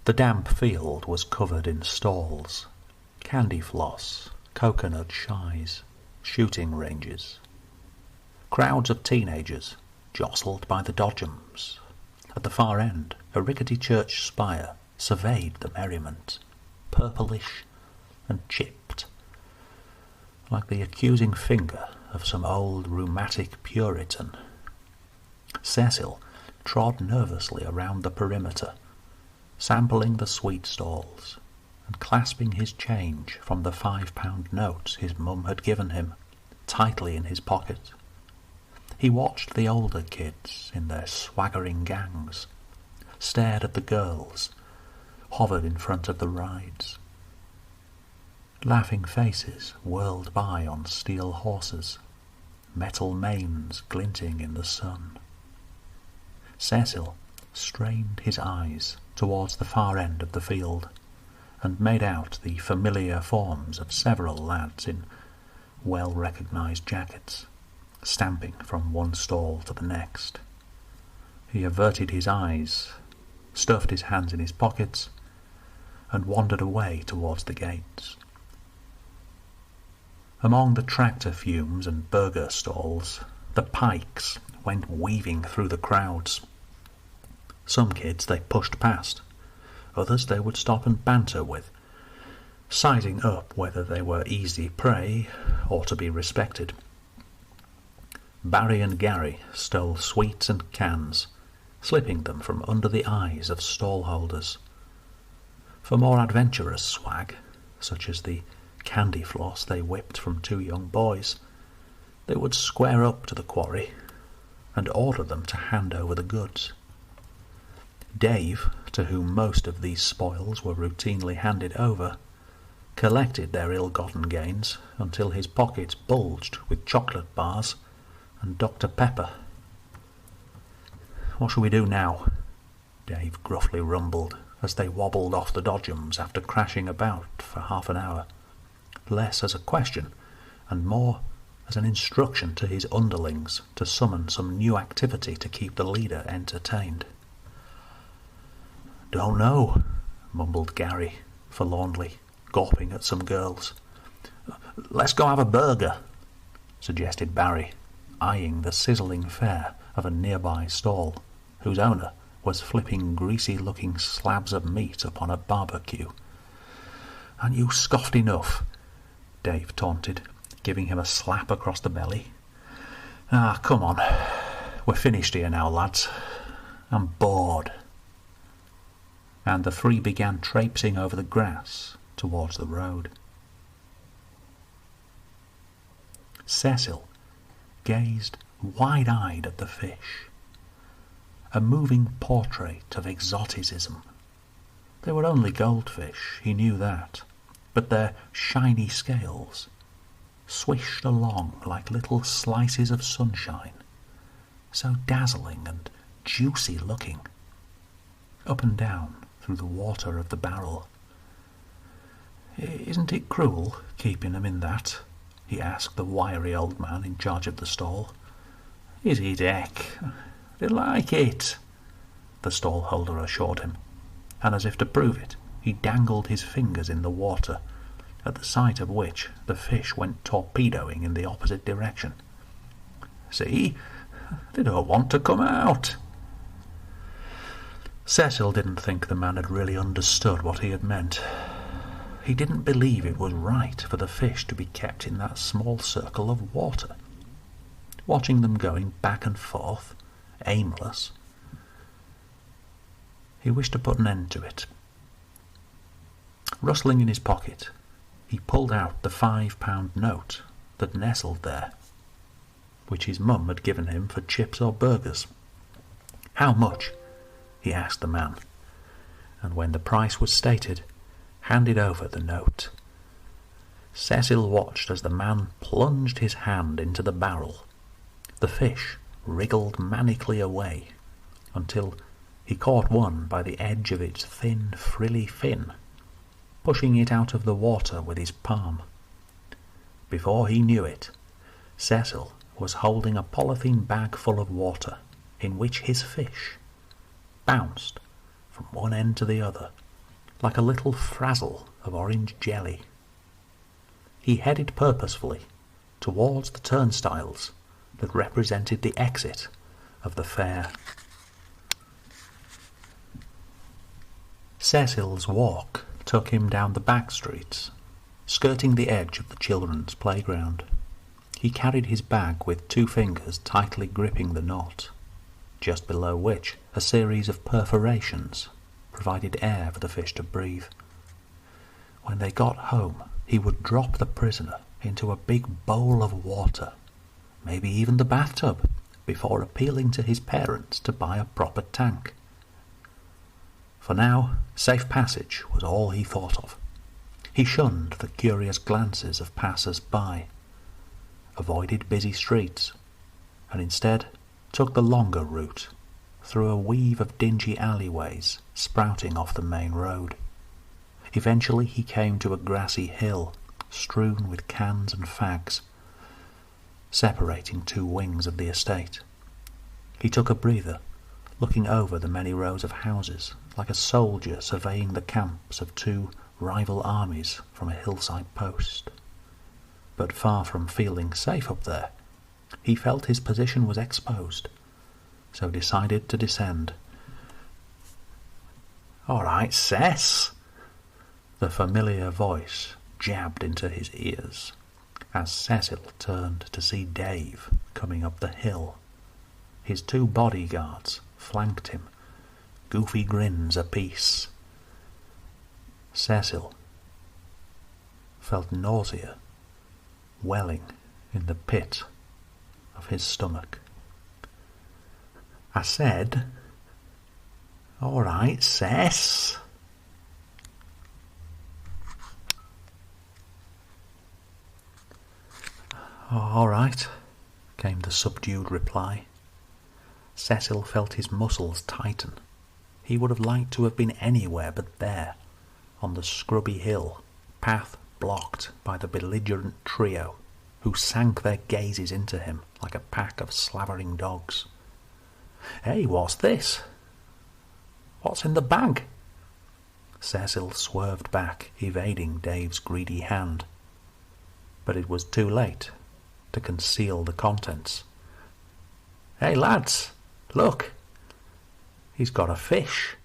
The damp field was covered in stalls, candy floss, coconut shies, shooting ranges. Crowds of teenagers, jostled by the dodgems. At the far end, a rickety church spire surveyed the merriment, purplish and chipped, like the accusing finger of some old rheumatic Puritan. Cecil trod nervously around the perimeter, sampling the sweet stalls, and clasping his change from the £5 notes his mum had given him tightly in his pocket. He watched the older kids in their swaggering gangs, stared at the girls, hovered in front of the rides. Laughing faces whirled by on steel horses, metal manes glinting in the sun. Cecil strained his eyes towards the far end of the field, and made out the familiar forms of several lads in well-recognised jackets, stamping from one stall to the next. He averted his eyes, stuffed his hands in his pockets, and wandered away towards the gates. Among the tractor fumes and burger stalls, the pikes went weaving through the crowds. Some kids they pushed past, others they would stop and banter with, sizing up whether they were easy prey or to be respected. Barry and Gary stole sweets and cans, slipping them from under the eyes of stallholders. For more adventurous swag, such as the candy floss they whipped from two young boys, they would square up to the quarry and order them to hand over the goods. Dave, to whom most of these spoils were routinely handed over, collected their ill-gotten gains until his pockets bulged with chocolate bars and Dr. Pepper. "What shall we do now?" Dave gruffly rumbled as they wobbled off the dodgems after crashing about for half an hour, less as a question and more as an instruction to his underlings to summon some new activity to keep the leader entertained. "Don't know," mumbled Gary, forlornly, gawping at some girls. "Let's go have a burger," suggested Barry, eyeing the sizzling fare of a nearby stall, whose owner was flipping greasy-looking slabs of meat upon a barbecue. "And you scoffed enough," Dave taunted, giving him a slap across the belly. Come on. We're finished here now, lads. I'm bored." And the three began traipsing over the grass towards the road. Cecil gazed wide-eyed at the fish, a moving portrait of exoticism. They were only goldfish, he knew that, but their shiny scales swished along like little slices of sunshine, so dazzling and juicy-looking, up and down through the water of the barrel. "Isn't it cruel, keeping them in that?" he asked the wiry old man in charge of the stall. "Is it, heck? They like it," the stall-holder assured him, and as if to prove it, he dangled his fingers in the water, at the sight of which the fish went torpedoing in the opposite direction. "See? They don't want to come out." Cecil didn't think the man had really understood what he had meant. He didn't believe it was right for the fish to be kept in that small circle of water, watching them going back and forth, aimless. He wished to put an end to it. Rustling in his pocket, he pulled out the £5 note that nestled there, which his mum had given him for chips or burgers. "How much?" he asked the man, and when the price was stated, handed over the note. Cecil watched as the man plunged his hand into the barrel. The fish wriggled manically away until he caught one by the edge of its thin, frilly fin, pushing it out of the water with his palm. Before he knew it, Cecil was holding a polythene bag full of water in which his fish bounced from one end to the other like a little frazzle of orange jelly. He headed purposefully towards the turnstiles that represented the exit of the fair. Cecil's walk took him down the back streets, skirting the edge of the children's playground. He carried his bag with 2 fingers tightly gripping the knot, just below which a series of perforations provided air for the fish to breathe. When they got home, he would drop the prisoner into a big bowl of water, maybe even the bathtub, before appealing to his parents to buy a proper tank. For now, safe passage was all he thought of. He shunned the curious glances of passers-by, avoided busy streets, and instead took the longer route through a weave of dingy alleyways sprouting off the main road. Eventually he came to a grassy hill strewn with cans and fags, separating 2 wings of the estate. He took a breather, looking over the many rows of houses like a soldier surveying the camps of 2 rival armies from a hillside post. But far from feeling safe up there, he felt his position was exposed, so decided to descend. "All right, Cess," the familiar voice jabbed into his ears, as Cecil turned to see Dave coming up the hill. His 2 bodyguards flanked him, goofy grins apiece. Cecil felt nausea welling in the pit of his stomach. I said, "All right, Cess." "All right," came the subdued reply. Cecil felt his muscles tighten. He would have liked to have been anywhere but there, on the scrubby hill, path blocked by the belligerent trio, who sank their gazes into him like a pack of slavering dogs. "Hey, what's this? What's in the bag?" Cecil swerved back, evading Dave's greedy hand. But it was too late to conceal the contents. "Hey, lads, look! He's got a fish."